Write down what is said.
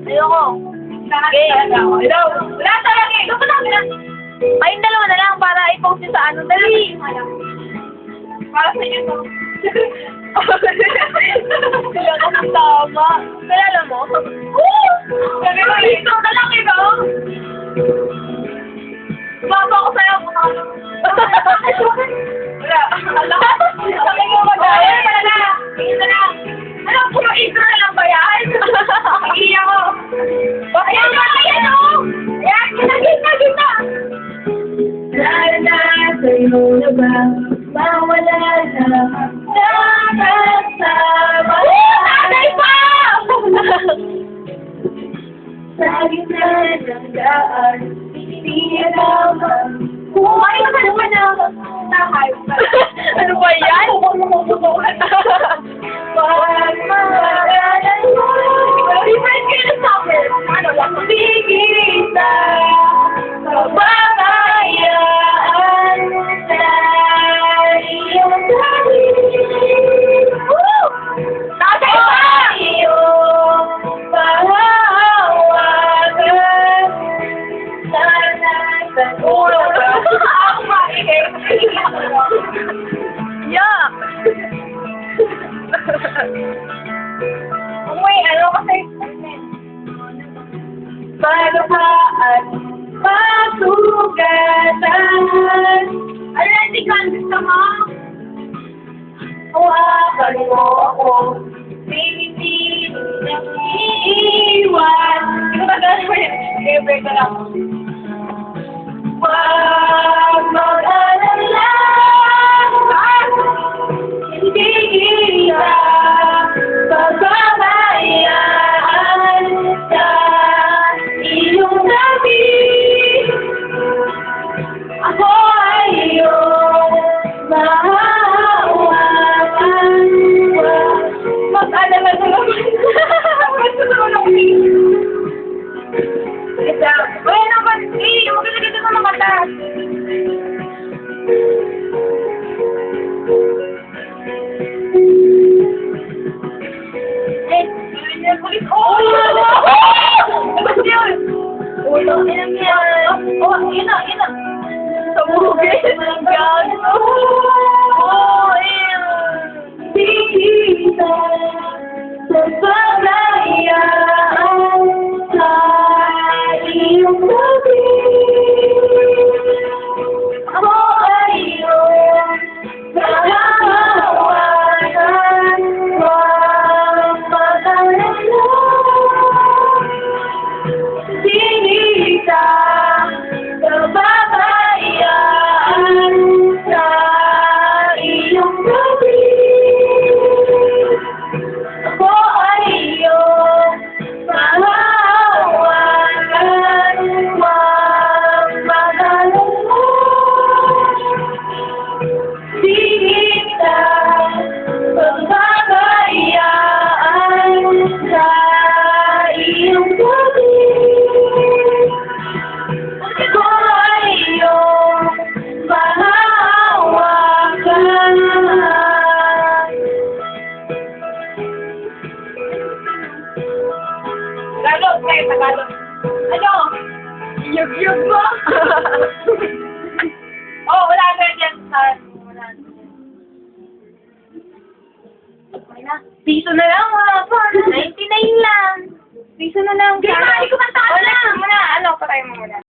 Ayoko. Okay. Hello. Wala talaga eh. Dapat namin na. Kayong dalawa na lang para i-post nyo sa ano. Dali. Para sa inyo to. Sila kasi tama. Kilala mo? Sabi mo, ito na lang ito. Baba ko sa'yo. Wala. Sabi mo mag-aaya. Wala na. Tingin na lang. Alam, puro intro na lang ba yan? Iiyak ko. Ayan ba? Ayan o. Ayan, kita. Na sa'yo na ba? Mawala na nakasama. Tatay pa! Sa gitna ng daan, hindi alam kung Ayaw ka naman na. Nakay. Ano ba yan? pag mawala mo. Different kayo na sa akin. Ano lang? Bigita, kababayaan sa iyong dali. Tatay pa! Iyong pahawagan, sana sa Ulo ba? Ako makinig. Yeah. Umuwi, ano kasi? Pagpaan, pasugatan. Ano na, hindi ka gusto mo? Hawakan mo ako, pinipilit na iiwan. Hindi ko tagalan mo yun. I-break na lang. Huwag mag-alala, hindi kita pababayaan sa iyong gabi. Ako ay iyong mahahawakan. Huwag Mag-alala na lang. Gusto naman ako. Isa. Uy, ano ba? Yung maganda sa mga mata. Pulis. Oh! Ba't yun? ulo ilang yan. Oh, yun na. Sa bugis. Gago. Oh, yun. Di kita pababayaan sa iyong gabi. Ako ay iyong mahahawakan. Huwag mag-alala, di kita pababayaan sa iyong gabi. Ako ay iyong mahahawakan. Huwag mag-alala, di kita pababayaan sa iyong gabi. Ako ay iyong mahahawakan. Tagalog, kayo, Tagalog. Ano? Yug-yug mo. Oh, wala na dyan. Wala na. Piso na lang, wala pa. 99 lang.